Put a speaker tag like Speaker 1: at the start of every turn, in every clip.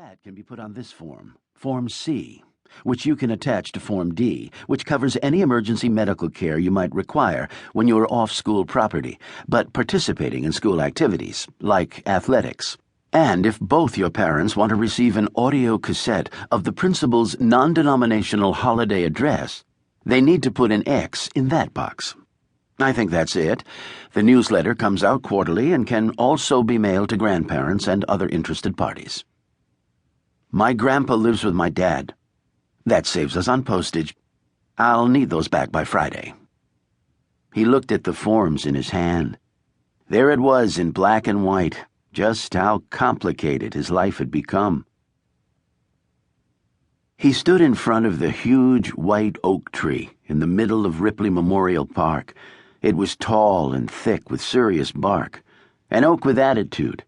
Speaker 1: That can be put on this form, Form C, which you can attach to Form D, which covers any emergency medical care you might require when you are off school property, but participating in school activities, like athletics. And if both your parents want to receive an audio cassette of the principal's non-denominational holiday address, they need to put an X in that box. I think that's it. The newsletter comes out quarterly and can also be mailed to grandparents and other interested parties. My grandpa lives with my dad. That saves us on postage. I'll need those back by Friday. He looked at the forms in his hand. There it was in black and white, just how complicated his life had become. He stood in front of the huge white oak tree in the middle of Ripley Memorial Park. It was tall and thick with serious bark, an oak with attitude.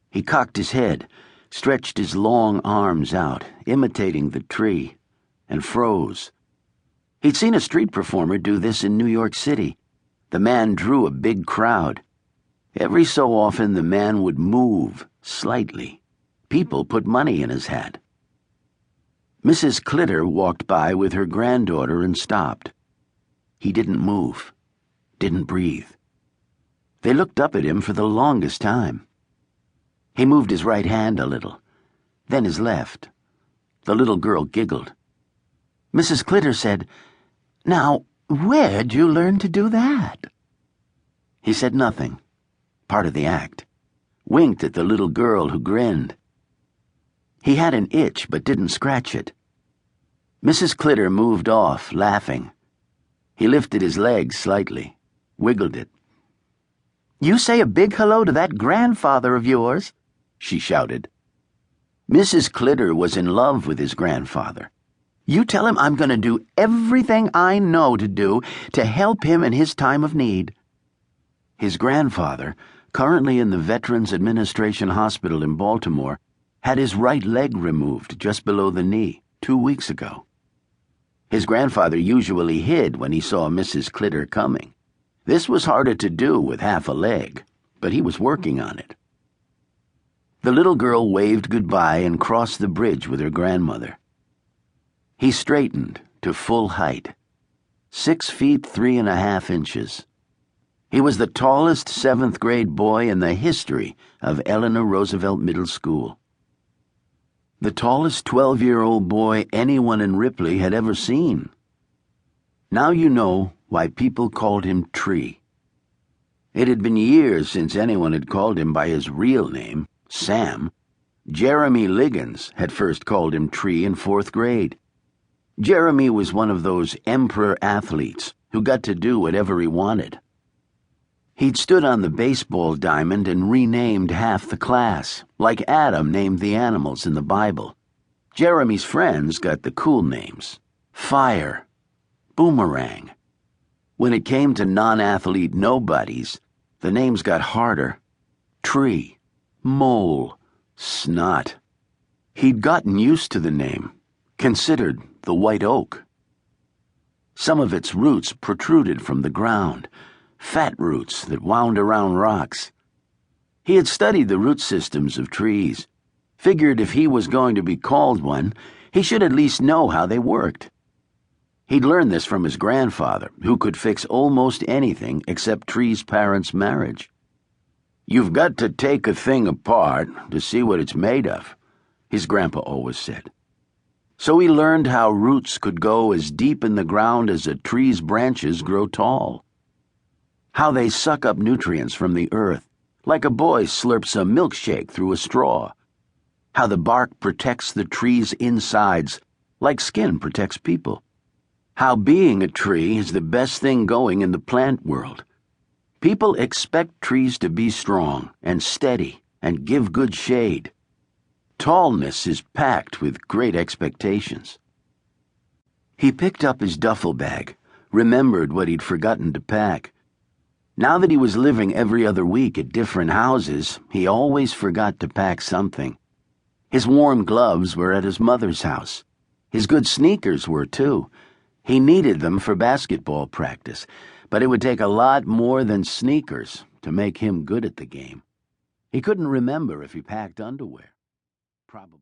Speaker 1: He cocked his head, stretched his long arms out, imitating the tree, and froze. He'd seen a street performer do this in New York City. The man drew a big crowd. Every so often the man would move, slightly. People put money in his hat. Mrs. Clitter walked by with her granddaughter and stopped. He didn't move, didn't breathe. They looked up at him for the longest time. He moved his right hand a little, then his left. The little girl giggled. Mrs. Clitter said, "Now, where'd you learn to do that?" He said nothing, part of the act, winked at the little girl who grinned. He had an itch but didn't scratch it. Mrs. Clitter moved off, laughing. He lifted his leg slightly, wiggled it. "You say a big hello to that grandfather of yours," she shouted. Mrs. Clitter was in love with his grandfather. "You tell him I'm going to do everything I know to do to help him in his time of need." His grandfather, currently in the Veterans Administration Hospital in Baltimore, had his right leg removed just below the knee 2 weeks ago. His grandfather usually hid when he saw Mrs. Clitter coming. This was harder to do with half a leg, but he was working on it. The little girl waved goodbye and crossed the bridge with her grandmother. He straightened to full height, 6 feet 3½ inches. He was the tallest 7th grade boy in the history of Eleanor Roosevelt Middle School. The tallest 12-year-old boy anyone in Ripley had ever seen. Now you know why people called him Tree. It had been years since anyone had called him by his real name, Sam. Jeremy Liggins had first called him Tree in 4th grade. Jeremy was one of those emperor athletes who got to do whatever he wanted. He'd stood on the baseball diamond and renamed half the class, like Adam named the animals in the Bible. Jeremy's friends got the cool names: Fire, Boomerang. When it came to non-athlete nobodies, the names got harder: Tree, Mole, Snot. He'd gotten used to the name, considered the white oak. Some of its roots protruded from the ground, fat roots that wound around rocks. He had studied the root systems of trees, figured if he was going to be called one, he should at least know how they worked. He'd learned this from his grandfather, who could fix almost anything except Tree's parents' marriage. "You've got to take a thing apart to see what it's made of," his grandpa always said. So he learned how roots could go as deep in the ground as a tree's branches grow tall. How they suck up nutrients from the earth, like a boy slurps a milkshake through a straw. How the bark protects the tree's insides, like skin protects people. How being a tree is the best thing going in the plant world. People expect trees to be strong and steady and give good shade. Tallness is packed with great expectations. He picked up his duffel bag, remembered what he'd forgotten to pack. Now that he was living every other week at different houses, he always forgot to pack something. His warm gloves were at his mother's house. His good sneakers were, too. He needed them for basketball practice, but it would take a lot more than sneakers to make him good at the game. He couldn't remember if he packed underwear. Probably.